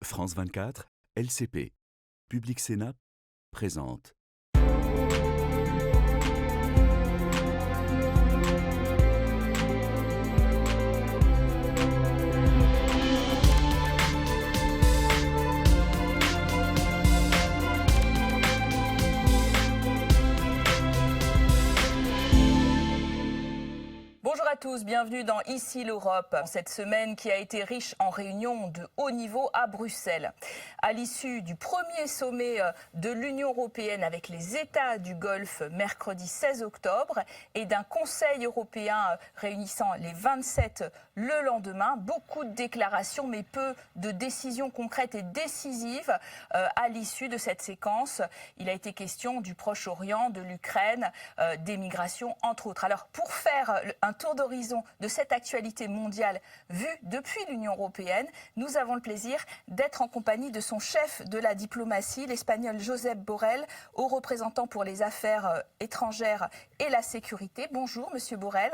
France 24, LCP, Public Sénat présente. Bonjour à tous, bienvenue dans Ici l'Europe, cette semaine qui a été riche en réunions de haut niveau à Bruxelles. À l'issue du premier sommet de l'Union européenne avec les États du Golfe mercredi 16 octobre et d'un Conseil européen réunissant les 27 le lendemain, beaucoup de déclarations mais peu de décisions concrètes et décisives à l'issue de cette séquence. Il a été question du Proche-Orient, de l'Ukraine, des migrations entre autres. Alors pour faire un tour d'horizon de cette actualité mondiale vue depuis l'Union européenne, nous avons le plaisir d'être en compagnie de son chef de la diplomatie, l'Espagnol Josep Borrell, haut représentant pour les affaires étrangères et la sécurité. Bonjour Monsieur Borrell.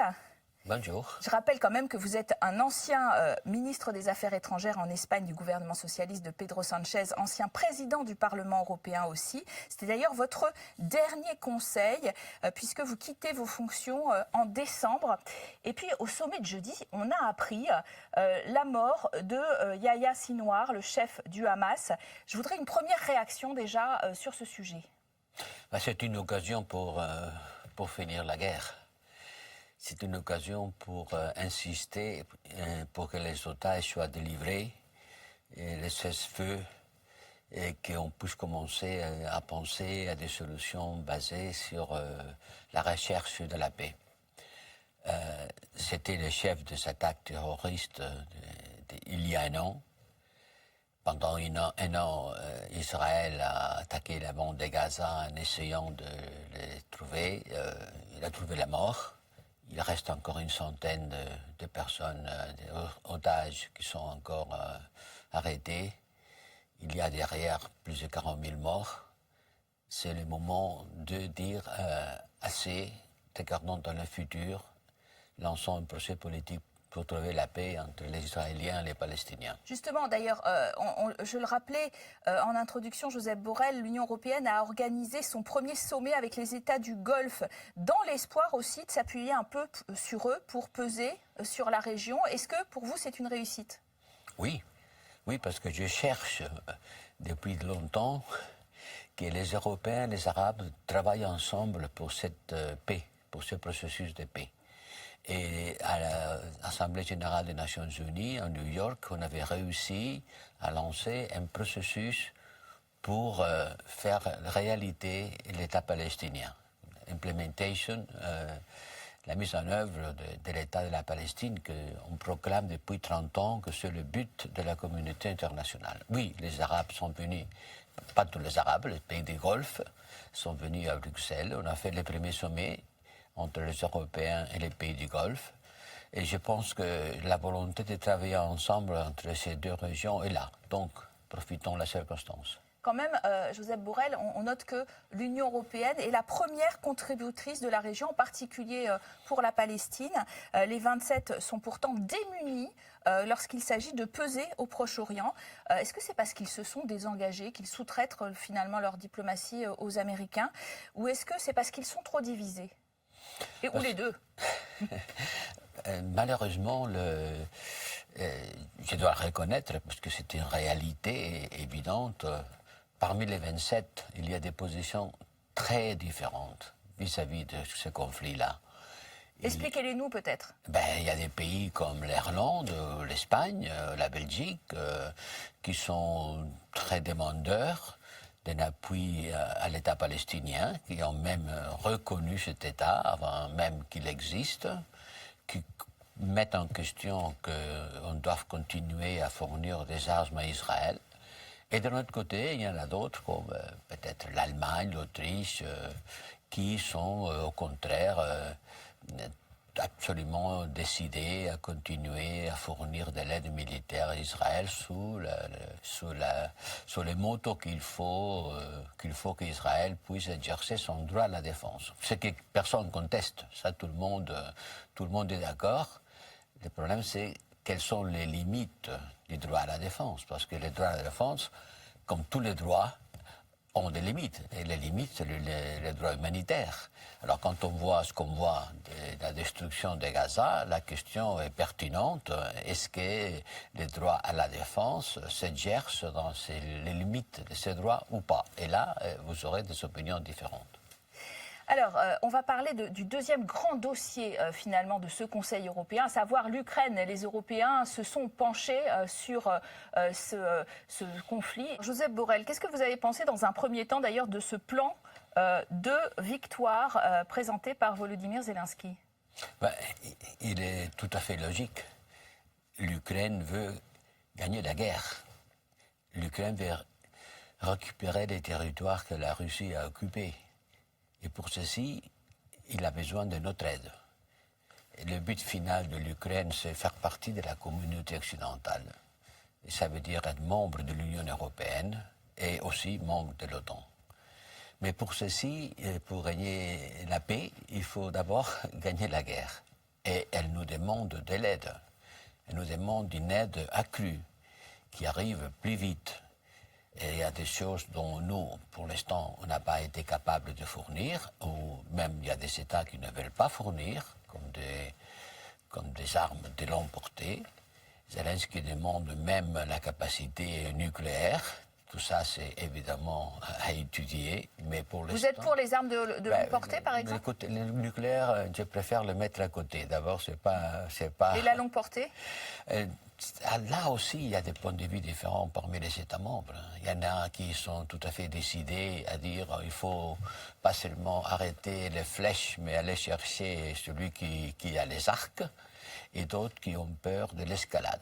Bonjour. Je rappelle quand même que vous êtes un ancien ministre des Affaires étrangères en Espagne du gouvernement socialiste de Pedro Sánchez, ancien président du Parlement européen aussi. C'était d'ailleurs votre dernier conseil puisque vous quittez vos fonctions en décembre. Et puis au sommet de jeudi, on a appris la mort de Yahya Sinwar, le chef du Hamas. Je voudrais une première réaction déjà sur ce sujet. C'est une occasion pour finir la guerre. C'est une occasion pour insister pour que les otages soient délivrés, et les cessez-feu, et qu'on puisse commencer à penser à des solutions basées sur la recherche de la paix. C'était le chef de cet acte terroriste il y a un an. Pendant un an, Israël a attaqué la bande de Gaza en essayant de les trouver. Il a trouvé la mort. Il reste encore une centaine de personnes, otages, qui sont encore arrêtés. Il y a derrière plus de 40 000 morts. C'est le moment de dire assez, regardons dans le futur, lançons un procès politique pour trouver la paix entre les Israéliens et les Palestiniens. Justement, d'ailleurs, je le rappelais en introduction, Josep Borrell, l'Union européenne a organisé son premier sommet avec les États du Golfe, dans l'espoir aussi de s'appuyer un peu sur eux pour peser sur la région. Est-ce que pour vous c'est une réussite ? Oui, parce que je cherche depuis longtemps que les Européens et les Arabes travaillent ensemble pour cette paix, pour ce processus de paix. Et à l'Assemblée générale des Nations unies, à New York, on avait réussi à lancer un processus pour faire réalité l'État palestinien. Implementation, la mise en œuvre de l'État de la Palestine, qu'on proclame depuis 30 ans que c'est le but de la communauté internationale. Oui, les Arabes sont venus, pas tous les Arabes, les pays du Golfe sont venus à Bruxelles. On a fait le premier sommet entre les Européens et les pays du Golfe. Et je pense que la volonté de travailler ensemble entre ces deux régions est là. Donc, profitons de la circonstance. Quand même, Josep Borrell, on note que l'Union européenne est la première contributrice de la région, en particulier pour la Palestine. Les 27 sont pourtant démunis lorsqu'il s'agit de peser au Proche-Orient. Est-ce que c'est parce qu'ils se sont désengagés, qu'ils sous-traitent finalement leur diplomatie aux Américains, ou est-ce que c'est parce qu'ils sont trop divisés ? Ou les deux. Malheureusement, je dois le reconnaître, parce que c'est une réalité évidente, parmi les 27, il y a des positions très différentes vis-à-vis de ce conflit-là. Expliquez-les-nous peut-être. Il y a des pays comme l'Irlande, l'Espagne, la Belgique, qui sont très demandeurs d'un appui à l'État palestinien, qui ont même reconnu cet État avant même qu'il existe, qui mettent en question qu'on doive continuer à fournir des armes à Israël. Et de l'autre côté, il y en a d'autres, comme peut-être l'Allemagne, l'Autriche, qui sont au contraire absolument décidés à continuer à fournir de l'aide militaire à Israël sous les motos qu'il faut qu'Israël puisse exercer son droit à la défense. Ce que personne ne conteste, ça tout le monde est d'accord. Le problème c'est quelles sont les limites du droit à la défense. Parce que les droits à la défense, comme tous les droits, ont des limites. Et les limites, c'est les droits humanitaires. Alors quand on voit ce qu'on voit de la destruction de Gaza, la question est pertinente. Est-ce que les droits à la défense s'exercent dans les limites de ces droits ou pas? Et là, vous aurez des opinions différentes. Alors, on va parler du deuxième grand dossier, finalement, de ce Conseil européen, à savoir l'Ukraine. Les Européens se sont penchés sur ce conflit. Joseph Borrell, qu'est-ce que vous avez pensé, dans un premier temps, d'ailleurs, de ce plan de victoire présenté par Volodymyr Zelensky? Il est tout à fait logique. L'Ukraine veut gagner la guerre. L'Ukraine veut récupérer les territoires que la Russie a occupés. Et pour ceci, il a besoin de notre aide. Et le but final de l'Ukraine, c'est faire partie de la communauté occidentale. Et ça veut dire être membre de l'Union européenne et aussi membre de l'OTAN. Mais pour ceci, pour gagner la paix, il faut d'abord gagner la guerre. Et elle nous demande de l'aide. Elle nous demande une aide accrue, qui arrive plus vite. Et il y a des choses dont nous, pour l'instant, on n'a pas été capable de fournir, ou même il y a des États qui ne veulent pas fournir, comme des armes de longue portée. Zelensky demande même la capacité nucléaire. Tout ça, c'est évidemment à étudier, mais pour l'instant... Vous êtes pour les armes de longue portée, par exemple? Le nucléaire, je préfère le mettre à côté. D'abord, c'est pas... Et la longue portée? Là aussi, il y a des points de vue différents parmi les États membres. Il y en a qui sont tout à fait décidés à dire qu'il faut pas seulement arrêter les flèches, mais aller chercher celui qui a les arcs, et d'autres qui ont peur de l'escalade.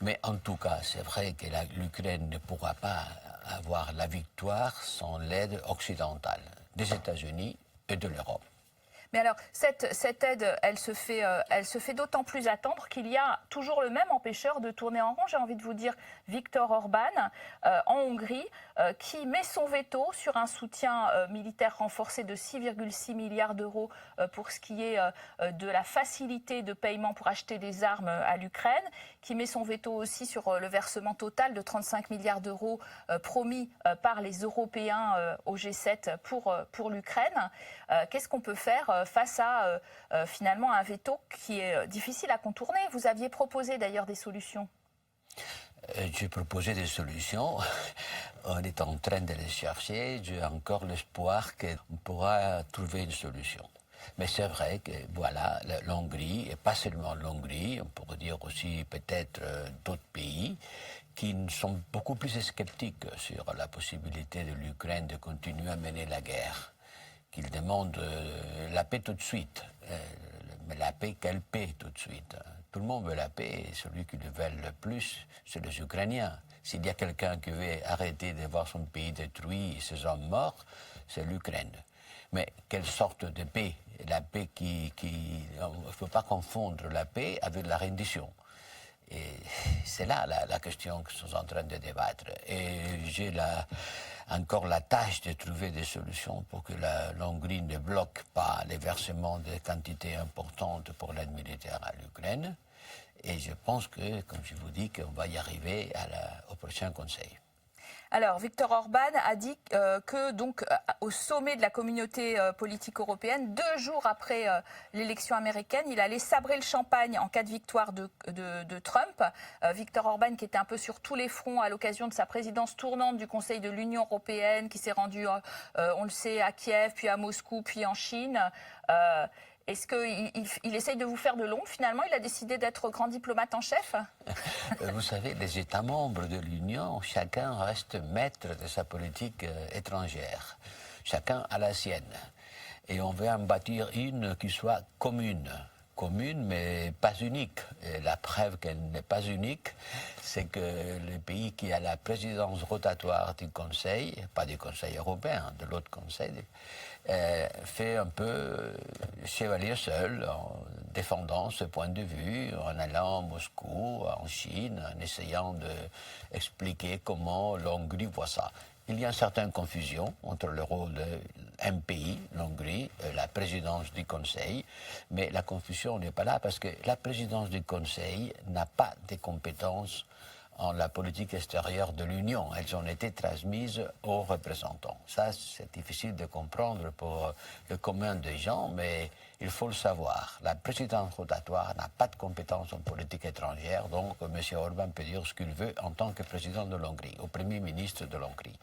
Mais en tout cas, c'est vrai que l'Ukraine ne pourra pas avoir la victoire sans l'aide occidentale, des États-Unis et de l'Europe. Mais alors, cette aide, elle se fait d'autant plus attendre qu'il y a toujours le même empêcheur de tourner en rond, j'ai envie de vous dire, Viktor Orban, en Hongrie, qui met son veto sur un soutien militaire renforcé de 6,6 milliards d'euros pour ce qui est de la facilité de paiement pour acheter des armes à l'Ukraine, qui met son veto aussi sur le versement total de 35 milliards d'euros promis par les Européens au G7 pour l'Ukraine. Qu'est-ce qu'on peut faire face à finalement un veto qui est difficile à contourner? Vous aviez proposé d'ailleurs des solutions. J'ai proposé des solutions. On est en train de les chercher. J'ai encore l'espoir qu'on pourra trouver une solution. Mais c'est vrai que voilà, l'Hongrie, et pas seulement l'Hongrie, on pourrait dire aussi peut-être d'autres pays, qui sont beaucoup plus sceptiques sur la possibilité de l'Ukraine de continuer à mener la guerre. Qu'ils demandent la paix tout de suite. Mais la paix, quelle paix tout de suite? Tout le monde veut la paix, et celui qui le veut le plus, c'est les Ukrainiens. S'il y a quelqu'un qui veut arrêter de voir son pays détruit et ses hommes morts, c'est l'Ukraine. Mais quelle sorte de paix? La paix on ne peut pas confondre la paix avec la rendition. Et c'est là la question que nous sommes en train de débattre. Et j'ai encore la tâche de trouver des solutions pour que l'Hongrie ne bloque pas les versements de quantités importantes pour l'aide militaire à l'Ukraine. Et je pense que, comme je vous dis, qu'on va y arriver au prochain Conseil. Alors, Viktor Orban a dit que, donc, au sommet de la communauté politique européenne, 2 jours après l'élection américaine, il allait sabrer le champagne en cas de victoire de Trump. Viktor Orban, qui était un peu sur tous les fronts à l'occasion de sa présidence tournante du Conseil de l'Union européenne, qui s'est rendu, on le sait, à Kiev, puis à Moscou, puis en Chine. Est-ce qu'il essaye de vous faire de l'ombre, finalement? Il a décidé d'être grand diplomate en chef? Vous savez, les États membres de l'Union, chacun reste maître de sa politique étrangère. Chacun a la sienne. Et on veut en bâtir une qui soit commune. Commune, mais pas unique. Et la preuve qu'elle n'est pas unique, c'est que le pays qui a la présidence rotatoire du Conseil, pas du Conseil européen, de l'autre Conseil, fait un peu chevalier seul en défendant ce point de vue, en allant à Moscou, en Chine, en essayant d'expliquer comment l'Hongrie voit ça. il y a une certaine confusion entre le rôle d'un pays, l'Hongrie, la présidence du Conseil, mais la confusion n'est pas là parce que la présidence du Conseil n'a pas de compétences en la politique extérieure de l'Union. Elles ont été transmises aux représentants. Ça, c'est difficile de comprendre pour le commun des gens, mais il faut le savoir. La présidence rotatoire n'a pas de compétences en politique étrangère, donc M. Orban peut dire ce qu'il veut en tant que président de l'Hongrie, au Premier ministre de l'Hongrie.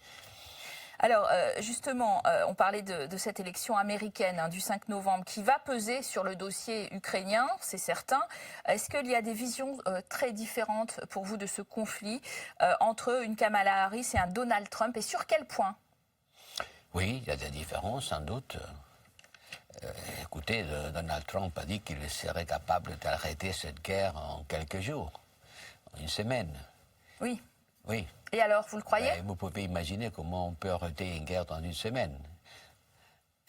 Alors justement, on parlait de cette élection américaine du 5 novembre qui va peser sur le dossier ukrainien, c'est certain. Est-ce qu'il y a des visions très différentes pour vous de ce conflit entre une Kamala Harris et un Donald Trump, et sur quel point? Oui, il y a des différences sans doute. Écoutez, Donald Trump a dit qu'il serait capable d'arrêter cette guerre en quelques jours, en une semaine. Oui. Oui. Et alors, vous le croyez? Vous pouvez imaginer comment on peut arrêter une guerre dans une semaine.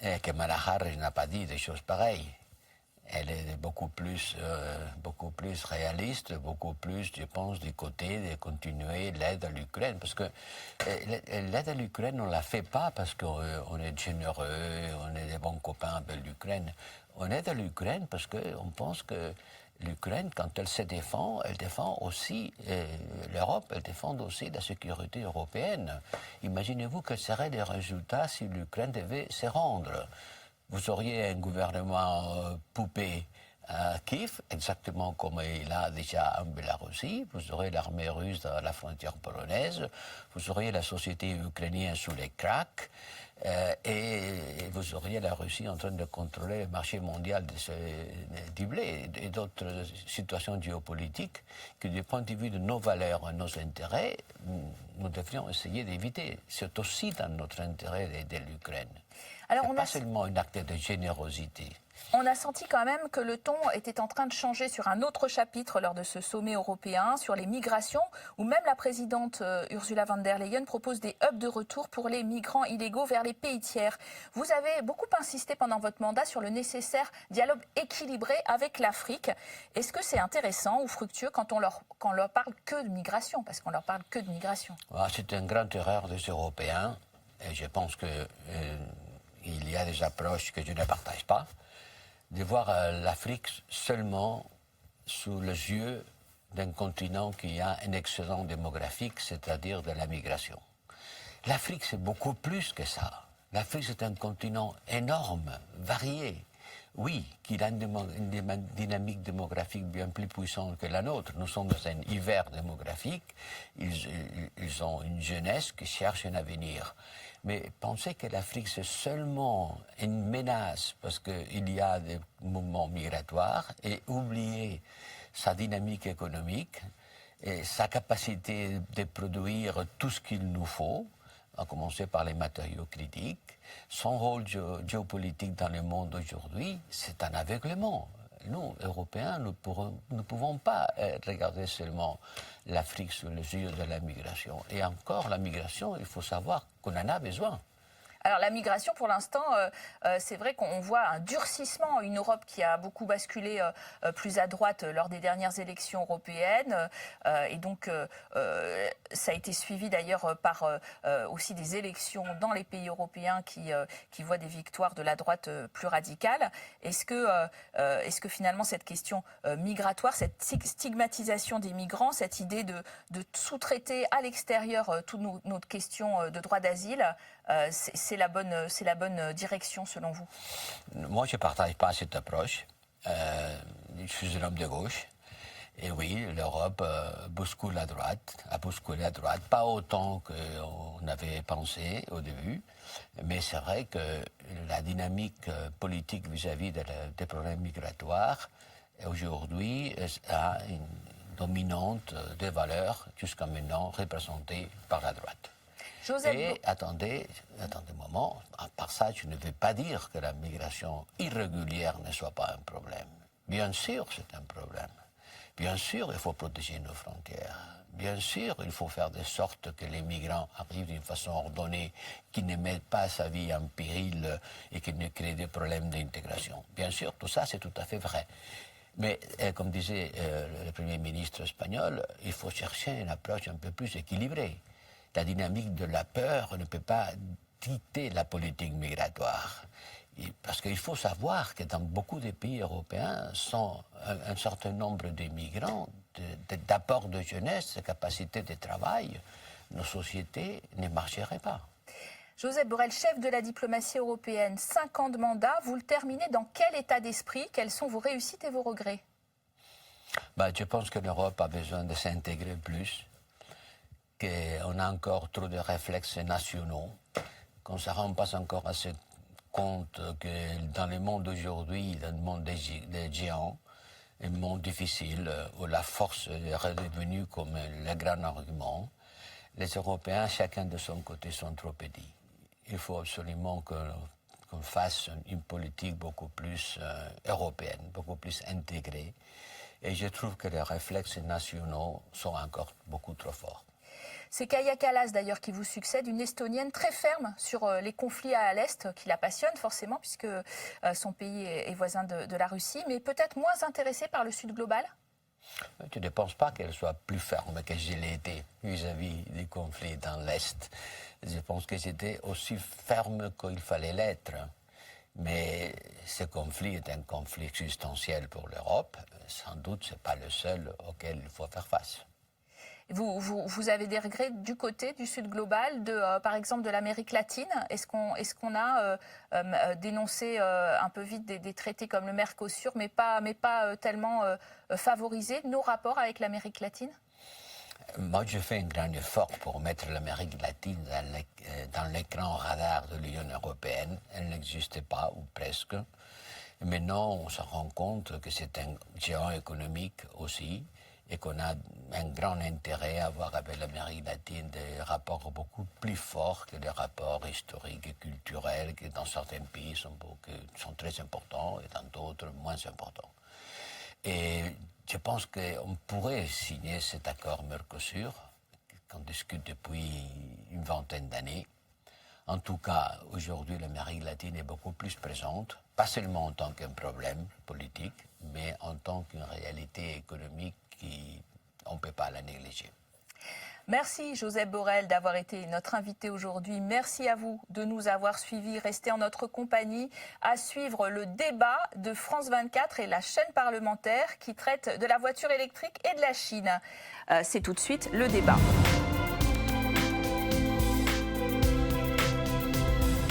Et Kamala Harris n'a pas dit des choses pareilles. Elle est beaucoup plus réaliste, beaucoup plus, je pense, du côté de continuer l'aide à l'Ukraine. Parce que l'aide à l'Ukraine, on ne la fait pas parce qu'on est généreux, on est des bons copains avec l'Ukraine. On aide à l'Ukraine parce qu'on pense que l'Ukraine, quand elle se défend, elle défend aussi l'Europe, elle défend aussi la sécurité européenne. Imaginez-vous quels seraient les résultats si l'Ukraine devait se rendre. Vous auriez un gouvernement poupée à Kiev, exactement comme il a déjà en Biélorussie. Vous aurez l'armée russe à la frontière polonaise. Vous auriez la société ukrainienne sous les cracks. Et vous auriez la Russie en train de contrôler le marché mondial du blé et d'autres situations géopolitiques que du point de vue de nos valeurs et nos intérêts, nous devrions essayer d'éviter. C'est aussi dans notre intérêt d'aider l'Ukraine. Ce n'est pas seulement un acte de générosité. On a senti quand même que le ton était en train de changer sur un autre chapitre lors de ce sommet européen, sur les migrations, où même la présidente Ursula von der Leyen propose des hubs de retour pour les migrants illégaux vers les pays tiers. Vous avez beaucoup insisté pendant votre mandat sur le nécessaire dialogue équilibré avec l'Afrique. Est-ce que c'est intéressant ou fructueux quand on leur parle que de migration? Parce qu'on leur parle que de migration. C'est une grande erreur des Européens, et je pense qu'il y a des approches que je ne partage pas, de voir l'Afrique seulement sous les yeux d'un continent qui a un excédent démographique, c'est-à-dire de la migration. L'Afrique, c'est beaucoup plus que ça. L'Afrique, c'est un continent énorme, varié. Oui, qui a une dynamique démographique bien plus puissante que la nôtre. Nous sommes dans un hiver démographique. Ils ont une jeunesse qui cherche un avenir. Mais penser que l'Afrique, c'est seulement une menace parce qu'il y a des mouvements migratoires et oublier sa dynamique économique et sa capacité de produire tout ce qu'il nous faut, à commencer par les matériaux critiques, son rôle géopolitique dans le monde aujourd'hui, c'est un aveuglement. Nous, Européens, nous ne pouvons pas regarder seulement l'Afrique sous les yeux de la migration. Et encore, la migration, il faut savoir qu'on en a besoin. Alors la migration, pour l'instant, c'est vrai qu'on voit un durcissement, une Europe qui a beaucoup basculé plus à droite lors des dernières élections européennes. Et donc, ça a été suivi d'ailleurs par aussi des élections dans les pays européens qui voient des victoires de la droite plus radicale. Est-ce que finalement cette question migratoire, cette stigmatisation des migrants, cette idée de sous-traiter à l'extérieur toute notre question de droit d'asile, c'est la bonne direction selon vous? Moi, je ne partage pas cette approche. Je suis un homme de gauche. Et oui, l'Europe bouscule à droite, a bousculé à droite, pas autant qu'on avait pensé au début, mais c'est vrai que la dynamique politique vis-à-vis des problèmes migratoires, aujourd'hui, a une dominante des valeurs jusqu'à maintenant représentées par la droite. Et attendez un moment, à part ça, je ne veux pas dire que la migration irrégulière ne soit pas un problème. Bien sûr, c'est un problème. Bien sûr, il faut protéger nos frontières. Bien sûr, il faut faire de sorte que les migrants arrivent d'une façon ordonnée, qui ne mettent pas sa vie en péril et qui ne créent des problèmes d'intégration. Bien sûr, tout ça, c'est tout à fait vrai. Mais, comme disait le Premier ministre espagnol, il faut chercher une approche un peu plus équilibrée. la dynamique de la peur ne peut pas dicter la politique migratoire. Parce qu'il faut savoir que dans beaucoup de pays européens, sans un certain nombre de migrants, d'apport de jeunesse, de capacité de travail, nos sociétés ne marcheraient pas. Josep Borrell, chef de la diplomatie européenne, 5 ans de mandat, vous le terminez dans quel état d'esprit? Quelles sont vos réussites et vos regrets? Je pense que l'Europe a besoin de s'intégrer plus, qu'on a encore trop de réflexes nationaux, qu'on ne se rend pas encore assez compte que dans le monde d'aujourd'hui, dans le monde des géants, un monde difficile où la force est redevenue comme le grand argument, les Européens, chacun de son côté, sont trop petits. Il faut absolument qu'on fasse une politique beaucoup plus européenne, beaucoup plus intégrée. Et je trouve que les réflexes nationaux sont encore beaucoup trop forts. C'est Kaja Kallas d'ailleurs qui vous succède, une Estonienne très ferme sur les conflits à l'Est, qui la passionne forcément puisque son pays est voisin de la Russie, mais peut-être moins intéressée par le Sud global? Je ne pense pas qu'elle soit plus ferme que je l'ai été vis-à-vis des conflits dans l'Est. Je pense que j'étais aussi ferme qu'il fallait l'être. Mais ce conflit est un conflit existentiel pour l'Europe. Sans doute, ce n'est pas le seul auquel il faut faire face. Vous avez des regrets du côté du Sud global, par exemple de l'Amérique latine? Est-ce qu'on a dénoncé un peu vite des traités comme le Mercosur, mais pas tellement favorisé nos rapports avec l'Amérique latine? Moi, je fais un grand effort pour mettre l'Amérique latine dans l'écran radar de l'Union européenne. Elle n'existait pas, ou presque. Et maintenant, on se rend compte que c'est un géant économique aussi, et qu'on a un grand intérêt à avoir avec l'Amérique latine des rapports beaucoup plus forts que des rapports historiques et culturels qui, dans certains pays, sont très importants et dans d'autres moins importants. Et je pense qu'on pourrait signer cet accord Mercosur, qu'on discute depuis une vingtaine d'années. En tout cas, aujourd'hui, l'Amérique latine est beaucoup plus présente, pas seulement en tant qu'un problème politique, mais en tant qu'une réalité économique qu'on ne peut pas la négliger. Merci Josep Borrell d'avoir été notre invité aujourd'hui. Merci à vous de nous avoir suivis. Restez en notre compagnie à suivre le débat de France 24 et la chaîne parlementaire qui traite de la voiture électrique et de la Chine. C'est tout de suite le débat.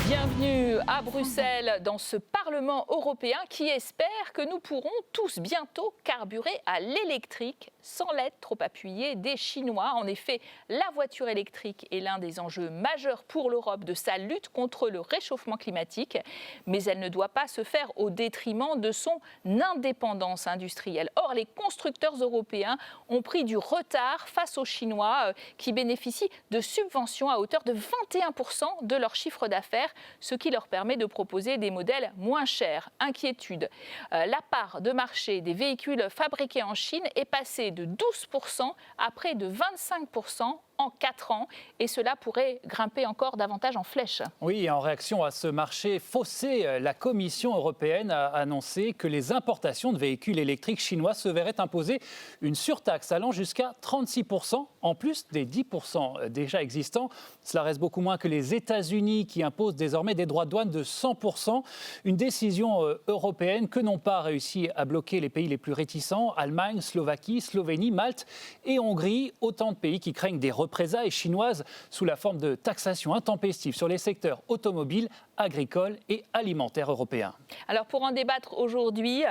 Bienvenue à Bruxelles dans ce Parlement européen qui espère que nous pourrons tous bientôt carburer à l'électrique sans l'aide trop appuyée des Chinois. En effet, la voiture électrique est l'un des enjeux majeurs pour l'Europe de sa lutte contre le réchauffement climatique, mais elle ne doit pas se faire au détriment de son indépendance industrielle. Or, les constructeurs européens ont pris du retard face aux Chinois qui bénéficient de subventions à hauteur de 21% de leur chiffre d'affaires, ce qui leur permet de proposer des modèles moins chers. Inquiétude. La part de marché des véhicules fabriqués en Chine est passée de 12% à près de 25% en 4 ans, et cela pourrait grimper encore davantage en flèche. Oui, et en réaction à ce marché faussé, la Commission européenne a annoncé que les importations de véhicules électriques chinois se verraient imposer une surtaxe allant jusqu'à 36%, en plus des 10% déjà existants. Cela reste beaucoup moins que les États-Unis qui imposent désormais des droits de douane de 100%. Une décision européenne que n'ont pas réussi à bloquer les pays les plus réticents, Allemagne, Slovaquie, Slovénie, Malte et Hongrie, autant de pays qui craignent des représailles chinoises sous la forme de taxation intempestive sur les secteurs automobiles, agricoles et alimentaires européens. Alors pour en débattre aujourd'hui,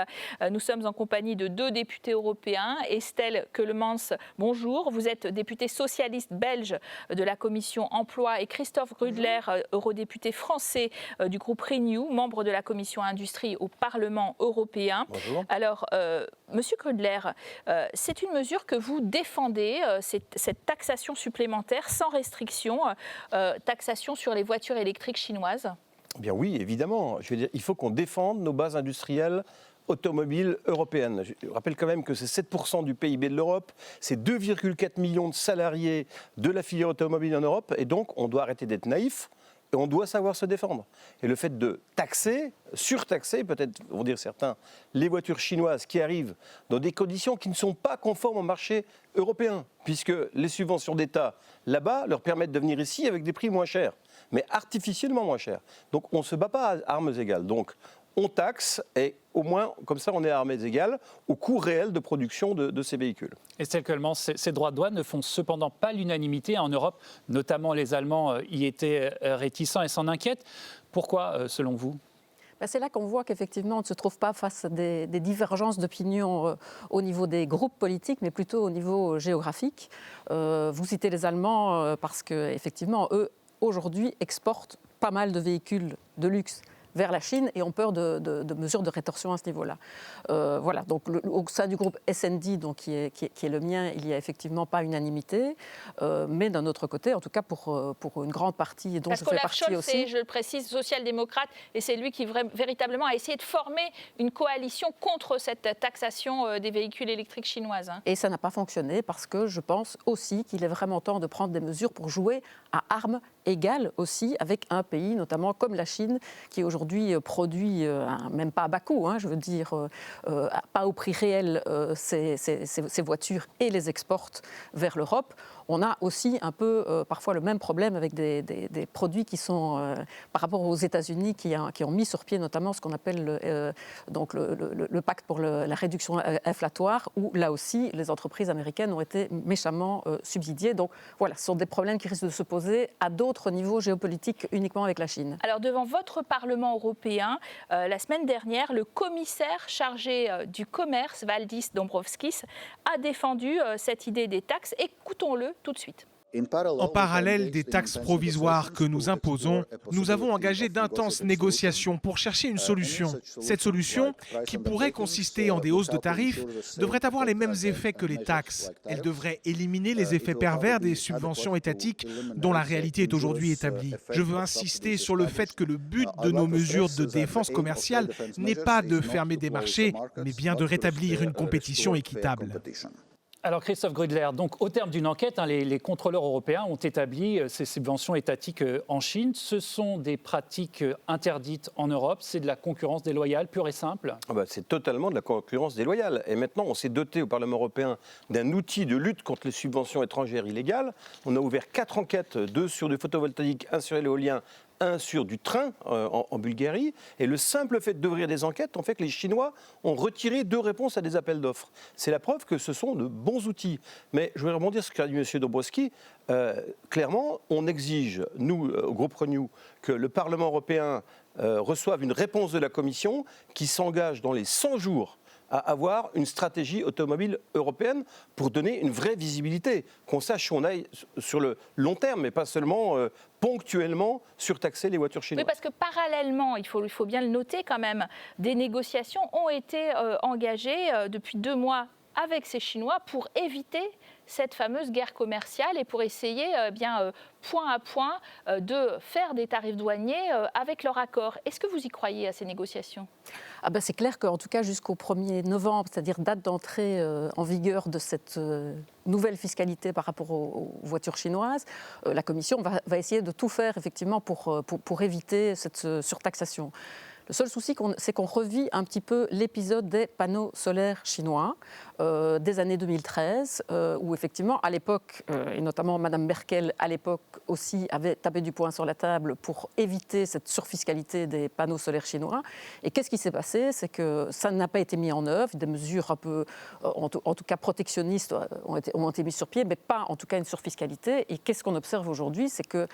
nous sommes en compagnie de 2 députés européens. Estelle Keulemans, bonjour. Vous êtes député socialiste belge de la commission emploi, et Christophe Grudler, eurodéputé français du groupe Renew, membre de la commission industrie au Parlement européen. Bonjour. Alors, Monsieur Grudler, c'est une mesure que vous défendez, cette taxation supplémentaire sans restriction, taxation sur les voitures électriques chinoises? Bien oui, évidemment. Je veux dire, il faut qu'on défende nos bases industrielles automobiles européennes. Je rappelle quand même que c'est 7% du PIB de l'Europe, c'est 2,4 millions de salariés de la filière automobile en Europe, et donc on doit arrêter d'être naïf. Et on doit savoir se défendre. Et le fait de taxer, surtaxer, peut-être vont dire certains, les voitures chinoises qui arrivent dans des conditions qui ne sont pas conformes au marché européen, puisque les subventions d'État là-bas leur permettent de venir ici avec des prix moins chers, mais artificiellement moins chers. Donc on ne se bat pas à armes égales. Donc on taxe et au moins, comme ça, on est à armes égales au coût réel de production de ces véhicules. Estelle Coleman, ces droits de douane ne font cependant pas l'unanimité en Europe. Notamment, les Allemands y étaient réticents et s'en inquiètent. Pourquoi, selon vous ? C'est là qu'on voit qu'effectivement, on ne se trouve pas face à des divergences d'opinion au niveau des groupes politiques, mais plutôt au niveau géographique. Vous citez les Allemands parce qu'effectivement, eux, aujourd'hui, exportent pas mal de véhicules de luxe vers la Chine et ont peur de mesures de rétorsion à ce niveau-là. Voilà, donc au sein du groupe S&D, donc, qui est le mien, il n'y a effectivement pas unanimité, mais d'un autre côté, en tout cas pour une grande partie dont je fais partie Scholz, aussi. je le précise, social-démocrate, et c'est lui qui véritablement a essayé de former une coalition contre cette taxation des véhicules électriques chinoises. Et ça n'a pas fonctionné parce que je pense aussi qu'il est vraiment temps de prendre des mesures pour jouer à armes égales aussi avec un pays, notamment comme la Chine, qui aujourd'hui produit, même pas à bas coût, je veux dire, pas au prix réel, ces voitures et les exporte vers l'Europe. On a aussi un peu parfois le même problème avec des produits qui sont, par rapport aux États-Unis, qui ont mis sur pied notamment ce qu'on appelle le pacte pour la réduction inflatoire, où là aussi les entreprises américaines ont été méchamment subsidiées. Donc voilà, ce sont des problèmes qui risquent de se poser à d'autres niveaux géopolitiques uniquement avec la Chine. Alors devant votre Parlement européen, la semaine dernière, le commissaire chargé du commerce, Valdis Dombrovskis, a défendu cette idée des taxes. Écoutons-le tout de suite. En parallèle des taxes provisoires que nous imposons, nous avons engagé d'intenses négociations pour chercher une solution. Cette solution, qui pourrait consister en des hausses de tarifs, devrait avoir les mêmes effets que les taxes. Elle devrait éliminer les effets pervers des subventions étatiques dont la réalité est aujourd'hui établie. Je veux insister sur le fait que le but de nos mesures de défense commerciale n'est pas de fermer des marchés, mais bien de rétablir une compétition équitable. Alors Christophe Grudler, donc au terme d'une enquête, les contrôleurs européens ont établi ces subventions étatiques en Chine. Ce sont des pratiques interdites en Europe, c'est de la concurrence déloyale pure et simple. C'est totalement de la concurrence déloyale. Et maintenant, on s'est doté au Parlement européen d'un outil de lutte contre les subventions étrangères illégales. On a ouvert 4 enquêtes, 2 sur du photovoltaïque, 1 sur l'éolien, 1 sur du train en Bulgarie. Et le simple fait d'ouvrir des enquêtes, en fait que les Chinois ont retiré 2 réponses à des appels d'offres. C'est la preuve que ce sont de bons outils. Mais je voudrais rebondir sur ce qu'a dit M. Dombrovskis. Clairement, on exige, nous, au groupe Renew, que le Parlement européen reçoive une réponse de la Commission qui s'engage dans les 100 jours à avoir une stratégie automobile européenne pour donner une vraie visibilité, qu'on sache où on aille sur le long terme, mais pas seulement ponctuellement surtaxer les voitures chinoises. Oui, parce que parallèlement, il faut bien le noter quand même, des négociations ont été engagées depuis 2 mois avec ces Chinois pour éviter cette fameuse guerre commerciale et pour essayer point à point de faire des tarifs douaniers avec leur accord. Est-ce que vous y croyez à ces négociations ? C'est clair qu'en tout cas jusqu'au 1er novembre, c'est-à-dire date d'entrée en vigueur de cette nouvelle fiscalité par rapport aux voitures chinoises, la Commission va essayer de tout faire effectivement pour éviter cette surtaxation. Le seul souci, c'est qu'on revit un petit peu l'épisode des panneaux solaires chinois des années 2013, où effectivement, à l'époque, et notamment Mme Merkel, à l'époque aussi, avait tapé du poing sur la table pour éviter cette surfiscalité des panneaux solaires chinois. Et qu'est-ce qui s'est passé ? C'est que ça n'a pas été mis en œuvre, des mesures un peu, en tout cas protectionnistes, ont été mises sur pied, mais pas en tout cas une surfiscalité. Et qu'est-ce qu'on observe aujourd'hui ? C'est que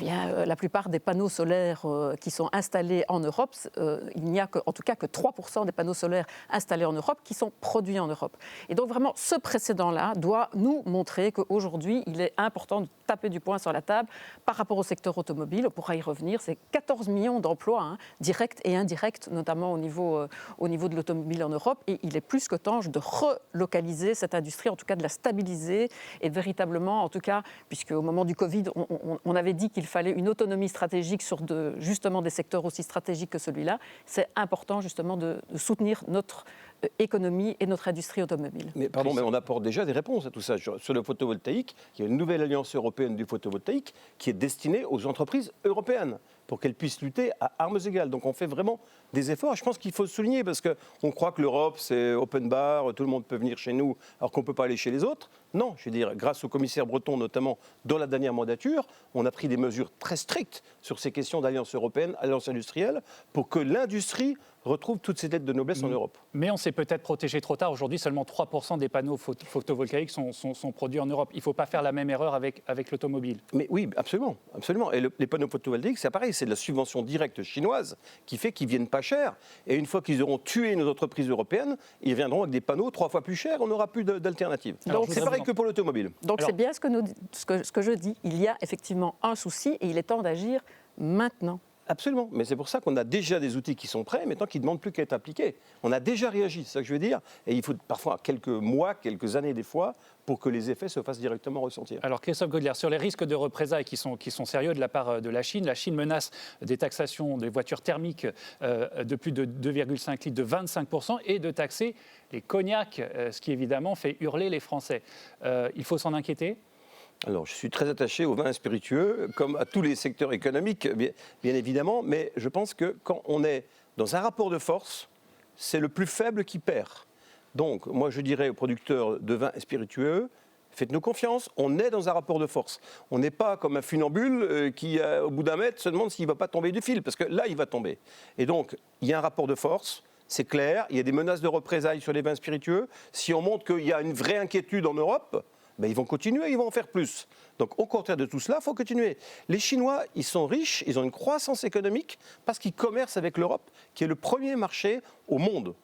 la plupart des panneaux solaires qui sont installés en Europe, il n'y a en tout cas que 3% des panneaux solaires installés en Europe qui sont produits en Europe. Et donc vraiment, ce précédent-là doit nous montrer qu'aujourd'hui, il est important de taper du poing sur la table par rapport au secteur automobile. On pourra y revenir, c'est 14 millions d'emplois, directs et indirects, notamment au niveau de l'automobile en Europe. Et il est plus que temps de relocaliser cette industrie, en tout cas de la stabiliser et véritablement, en tout cas, puisque au moment du Covid, on avait dit qu'il fallait une autonomie stratégique sur justement des secteurs aussi stratégiques que celui-là. C'est important justement de soutenir notre économie et notre industrie automobile. Mais pardon, mais on apporte déjà des réponses à tout ça. Sur le photovoltaïque, il y a une nouvelle alliance européenne du photovoltaïque qui est destinée aux entreprises européennes pour qu'elles puissent lutter à armes égales. Donc on fait vraiment des efforts. Je pense qu'il faut le souligner parce qu'on croit que l'Europe, c'est open bar, tout le monde peut venir chez nous alors qu'on ne peut pas aller chez les autres. Non, je veux dire, grâce au commissaire Breton, notamment dans la dernière mandature, on a pris des mesures très strictes sur ces questions d'alliance européenne, alliance industrielle, pour que l'industrie retrouve toutes ses lettres de noblesse en Europe. Mais on s'est peut-être protégé trop tard. Aujourd'hui, seulement 3% des panneaux photovoltaïques sont produits en Europe. Il ne faut pas faire la même erreur avec l'automobile. Mais oui, absolument, absolument. Et les panneaux photovoltaïques, c'est pareil, c'est de la subvention directe chinoise qui fait qu'ils viennent pas cher. Et une fois qu'ils auront tué nos entreprises européennes, ils viendront avec des panneaux 3 fois plus chers. On n'aura plus d'alternative. Donc c'est pareil que pour l'automobile. Donc c'est bien ce que je dis. Il y a effectivement un souci et il est temps d'agir maintenant. Absolument, mais c'est pour ça qu'on a déjà des outils qui sont prêts, maintenant qui ne demandent plus qu'à être appliqués. On a déjà réagi, c'est ça que je veux dire, et il faut parfois quelques mois, quelques années des fois, pour que les effets se fassent directement ressentir. Alors Christophe Godler, sur les risques de représailles qui sont sérieux de la part de la Chine menace des taxations des voitures thermiques de plus de 2,5 litres de 25% et de taxer les cognacs, ce qui évidemment fait hurler les Français. Il faut s'en inquiéter ? Alors, je suis très attaché aux vins spiritueux, comme à tous les secteurs économiques, bien évidemment, mais je pense que quand on est dans un rapport de force, c'est le plus faible qui perd. Donc, moi, je dirais aux producteurs de vins spiritueux, faites-nous confiance, on est dans un rapport de force. On n'est pas comme un funambule qui, au bout d'un mètre, se demande s'il ne va pas tomber du fil, parce que là, il va tomber. Et donc, il y a un rapport de force. C'est clair, il y a des menaces de représailles sur les vins spiritueux. Si on montre qu'il y a une vraie inquiétude en Europe, ben ils vont continuer, ils vont en faire plus. Donc au contraire de tout cela, il faut continuer. Les Chinois, ils sont riches, ils ont une croissance économique parce qu'ils commercent avec l'Europe, qui est le premier marché au monde.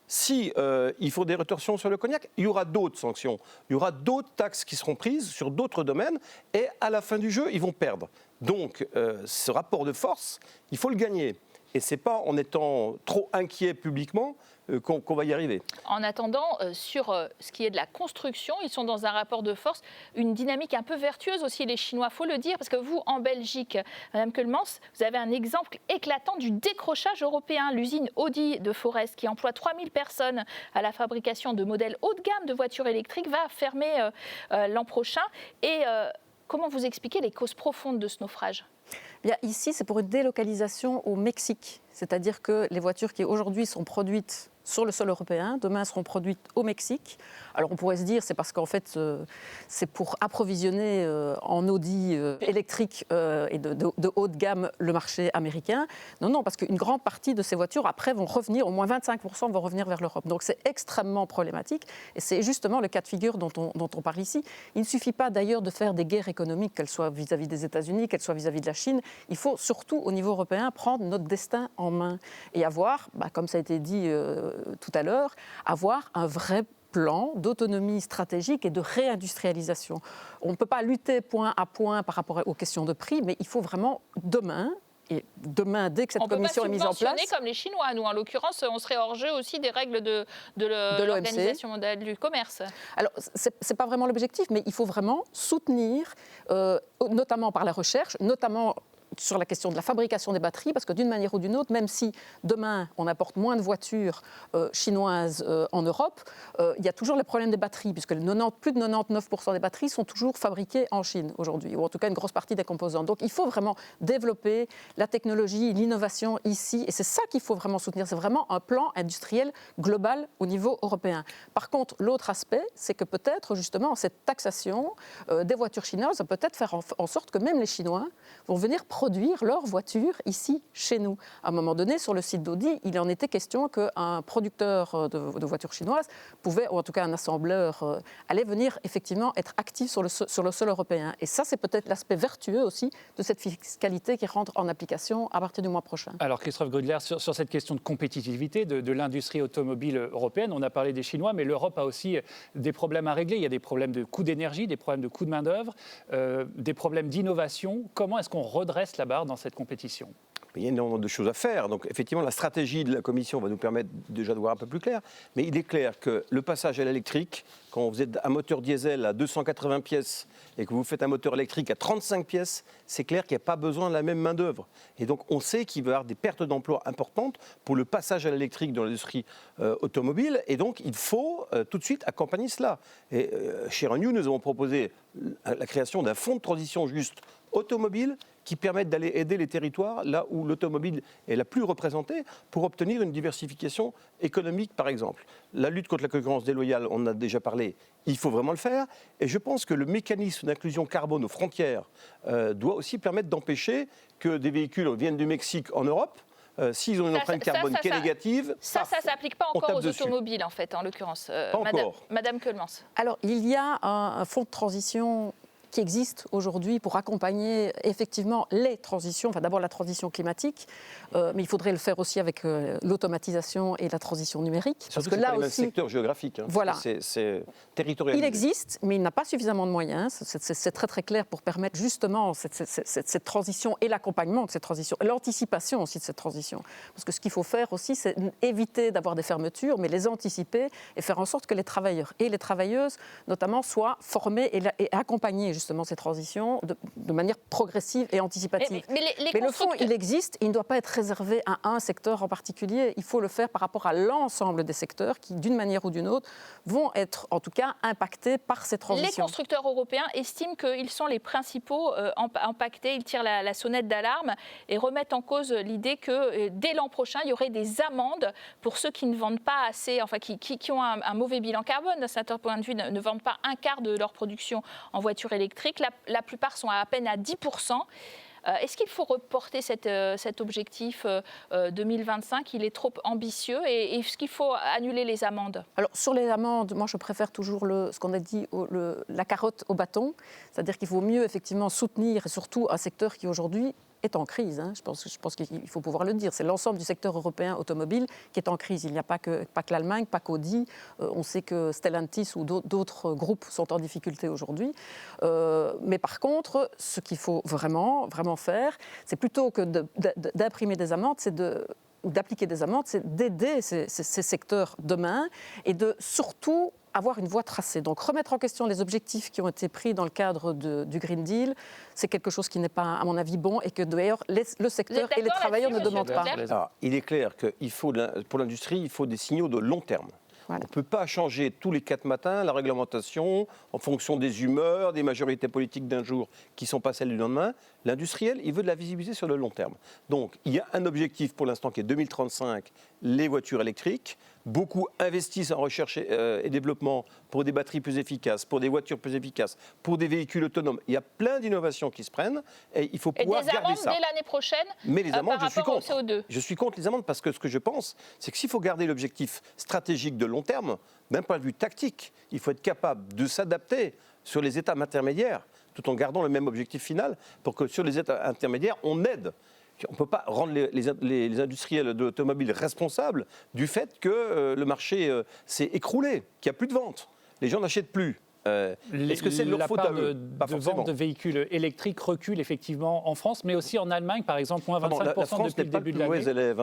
Si il faut des rétorsions sur le cognac, il y aura d'autres sanctions, il y aura d'autres taxes qui seront prises sur d'autres domaines, et à la fin du jeu, ils vont perdre. Donc ce rapport de force, il faut le gagner. Et ce n'est pas en étant trop inquiet publiquement qu'on va y arriver. En attendant, sur ce qui est de la construction, ils sont dans un rapport de force, une dynamique un peu vertueuse aussi, les Chinois, il faut le dire, parce que vous, en Belgique, Madame Keulemans, vous avez un exemple éclatant du décrochage européen. L'usine Audi de Forest, qui emploie 3000 personnes à la fabrication de modèles haut de gamme de voitures électriques, va fermer l'an prochain. Et comment vous expliquez les causes profondes de ce naufrage ? Bien, ici, c'est pour une délocalisation au Mexique. C'est-à-dire que les voitures qui aujourd'hui sont produites sur le sol européen, demain seront produites au Mexique. Alors on pourrait se dire c'est parce qu'en fait c'est pour approvisionner en Audi électrique et de haut de gamme le marché américain. Non, parce qu'une grande partie de ces voitures après vont revenir, au moins 25% vont revenir vers l'Europe. Donc c'est extrêmement problématique et c'est justement le cas de figure dont on parle ici. Il ne suffit pas d'ailleurs de faire des guerres économiques, qu'elles soient vis-à-vis des États-Unis, qu'elles soient vis-à-vis de la Chine. Il faut surtout au niveau européen prendre notre destin en main et avoir, comme ça a été dit tout à l'heure, avoir un vrai plan d'autonomie stratégique et de réindustrialisation. On ne peut pas lutter point à point par rapport aux questions de prix, mais il faut vraiment demain, dès que cette commission est mise en place... On ne peut pas subventionner comme les Chinois. Nous, en l'occurrence, on serait hors jeu aussi des règles de l'Organisation mondiale du commerce. Alors, ce n'est pas vraiment l'objectif, mais il faut vraiment soutenir, notamment par la recherche, notamment sur la question de la fabrication des batteries, parce que d'une manière ou d'une autre, même si demain on apporte moins de voitures chinoises en Europe, il y a toujours le problème des batteries, puisque plus de 99% des batteries sont toujours fabriquées en Chine aujourd'hui, ou en tout cas une grosse partie des composants. Donc il faut vraiment développer la technologie, l'innovation ici, et c'est ça qu'il faut vraiment soutenir. C'est vraiment un plan industriel global au niveau européen. Par contre, l'autre aspect, c'est que peut-être justement cette taxation des voitures chinoises va peut-être faire en sorte que même les Chinois vont venir produire leurs voitures ici, chez nous. À un moment donné, sur le site d'Audi, il en était question qu'un producteur de voitures chinoises pouvait, ou en tout cas un assembleur, allait venir effectivement être actif sur le sol européen. Et ça, c'est peut-être l'aspect vertueux aussi de cette fiscalité qui rentre en application à partir du mois prochain. Alors Christophe Godler, sur cette question de compétitivité de l'industrie automobile européenne, on a parlé des Chinois, mais l'Europe a aussi des problèmes à régler. Il y a des problèmes de coût d'énergie, des problèmes de coût de main-d'œuvre, des problèmes d'innovation. Comment est-ce qu'on redresse la barre dans cette compétition ? il y a énormément de choses à faire. Donc effectivement, la stratégie de la Commission va nous permettre déjà de voir un peu plus clair. Mais il est clair que le passage à l'électrique, quand vous êtes un moteur diesel à 280 pièces et que vous faites un moteur électrique à 35 pièces, c'est clair qu'il n'y a pas besoin de la même main-d'œuvre. Et donc on sait qu'il va y avoir des pertes d'emplois importantes pour le passage à l'électrique dans l'industrie automobile. Et donc il faut tout de suite accompagner cela. Et chez Renew, nous avons proposé la création d'un fonds de transition juste automobile qui permettent d'aller aider les territoires là où l'automobile est la plus représentée pour obtenir une diversification économique, par exemple. La lutte contre la concurrence déloyale, on en a déjà parlé, il faut vraiment le faire. Et je pense que le mécanisme d'inclusion carbone aux frontières doit aussi permettre d'empêcher que des véhicules viennent du Mexique en Europe. S'ils ont une empreinte carbone qui est négative, ça ne s'applique pas encore aux automobiles, en fait, en l'occurrence. Madame Keulemans. Alors, il y a un fonds de transition qui existe aujourd'hui pour accompagner effectivement les transitions, enfin d'abord la transition climatique, mais il faudrait le faire aussi avec l'automatisation et la transition numérique. Surtout parce que là aussi, c'est secteur géographique. Voilà. C'est territorialisé. Il existe, mais il n'a pas suffisamment de moyens. C'est très très clair pour permettre justement cette transition et l'accompagnement de cette transition, l'anticipation aussi de cette transition. Parce que ce qu'il faut faire aussi, c'est éviter d'avoir des fermetures, mais les anticiper et faire en sorte que les travailleurs et les travailleuses, notamment, soient formés et accompagnés justement ces transitions de manière progressive et anticipative. Mais le fonds, il existe, il ne doit pas être réservé à un secteur en particulier. Il faut le faire par rapport à l'ensemble des secteurs qui, d'une manière ou d'une autre, vont être en tout cas impactés par ces transitions. Les constructeurs européens estiment qu'ils sont les principaux impactés. Ils tirent la sonnette d'alarme et remettent en cause l'idée que dès l'an prochain, il y aurait des amendes pour ceux qui ne vendent pas assez, enfin qui ont un mauvais bilan carbone, d'un certain point de vue, ne vendent pas un quart de leur production en voitures électriques. La plupart sont à peine à 10%. Est-ce qu'il faut reporter cet objectif 2025 ? Il est trop ambitieux et est-ce qu'il faut annuler les amendes ? Alors, sur les amendes, moi, je préfère toujours ce qu'on a dit, la carotte au bâton. C'est-à-dire qu'il vaut mieux, effectivement, soutenir, et surtout un secteur qui, aujourd'hui, est en crise. Je pense qu'il faut pouvoir le dire. C'est l'ensemble du secteur européen automobile qui est en crise. Il n'y a pas que l'Allemagne, pas qu'Audi. On sait que Stellantis ou d'autres groupes sont en difficulté aujourd'hui. Mais par contre, ce qu'il faut vraiment, vraiment faire, c'est plutôt que d'imprimer des amendes, ou d'appliquer des amendes, c'est d'aider ces secteurs demain et de surtout avoir une voie tracée. Donc remettre en question les objectifs qui ont été pris dans le cadre du Green Deal, c'est quelque chose qui n'est pas, à mon avis, bon et que d'ailleurs le secteur et les travailleurs ne demandent pas. Alors, il est clair que pour l'industrie, il faut des signaux de long terme. Voilà. On ne peut pas changer tous les 4 matins la réglementation en fonction des humeurs, des majorités politiques d'un jour qui ne sont pas celles du lendemain. L'industriel, il veut de la visibilité sur le long terme. Donc, il y a un objectif pour l'instant qui est 2035, les voitures électriques. Beaucoup investissent en recherche et développement pour des batteries plus efficaces, pour des voitures plus efficaces, pour des véhicules autonomes. Il y a plein d'innovations qui se prennent et il faut pouvoir garder ça. Et des amendes dès l'année prochaine. Mais les amendes, par rapport au CO2. Je suis contre les amendes parce que ce que je pense, c'est que s'il faut garder l'objectif stratégique de long terme, d'un point de vue tactique, il faut être capable de s'adapter sur les étapes intermédiaires tout en gardant le même objectif final pour que sur les étapes intermédiaires, on aide. On ne peut pas rendre les industriels de l'automobile responsables du fait que le marché s'est écroulé, qu'il n'y a plus de ventes. Les gens n'achètent plus. Est-ce que c'est de leur faute à eux ? Pas forcément. Vente de véhicules électriques recule effectivement en France, mais aussi en Allemagne, par exemple, moins 25% depuis le début de l'année. La France n'est pas le plus mauvais élève.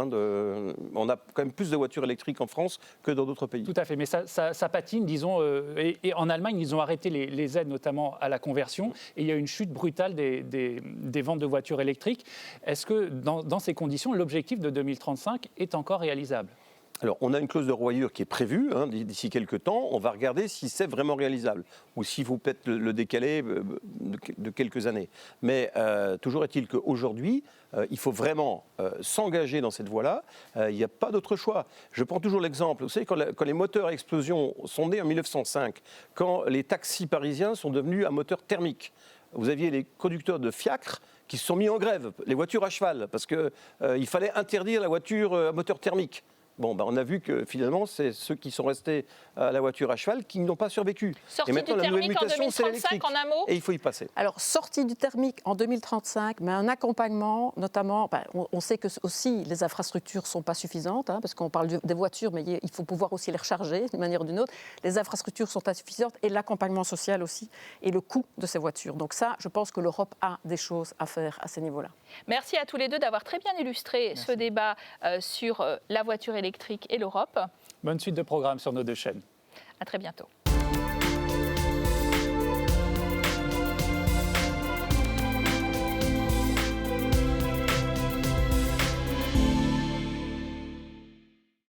On a quand même plus de voitures électriques en France que dans d'autres pays. Tout à fait, mais ça patine, disons. Et en Allemagne, ils ont arrêté les aides, notamment à la conversion, et il y a une chute brutale des ventes de voitures électriques. Est-ce que, dans ces conditions, l'objectif de 2035 est encore réalisable ? Alors, on a une clause de revoyure qui est prévue d'ici quelques temps. On va regarder si c'est vraiment réalisable ou s'il faut peut-être le décaler de quelques années. Mais toujours est-il qu'aujourd'hui, il faut vraiment s'engager dans cette voie-là. Il n'y a pas d'autre choix. Je prends toujours l'exemple. Vous savez, quand les moteurs à explosion sont nés en 1905, quand les taxis parisiens sont devenus à moteur thermique, vous aviez les conducteurs de fiacres qui se sont mis en grève, les voitures à cheval, parce qu'il fallait interdire la voiture à moteur thermique. Bon, on a vu que finalement, c'est ceux qui sont restés à la voiture à cheval qui n'ont pas survécu. Sortie et maintenant, du la nouvelle thermique en mutation, c'est 2035, l'électrique. en un mot. Et il faut y passer. Alors, sortie du thermique en 2035, mais un accompagnement, notamment, on sait que aussi les infrastructures ne sont pas suffisantes, parce qu'on parle des voitures, mais il faut pouvoir aussi les recharger d'une manière ou d'une autre. Les infrastructures sont insuffisantes et l'accompagnement social aussi, et le coût de ces voitures. Donc ça, je pense que l'Europe a des choses à faire à ces niveaux-là. Merci à tous les deux d'avoir très bien illustré ce débat sur la voiture électrique et l'Europe. Bonne suite de programmes sur nos deux chaînes. À très bientôt.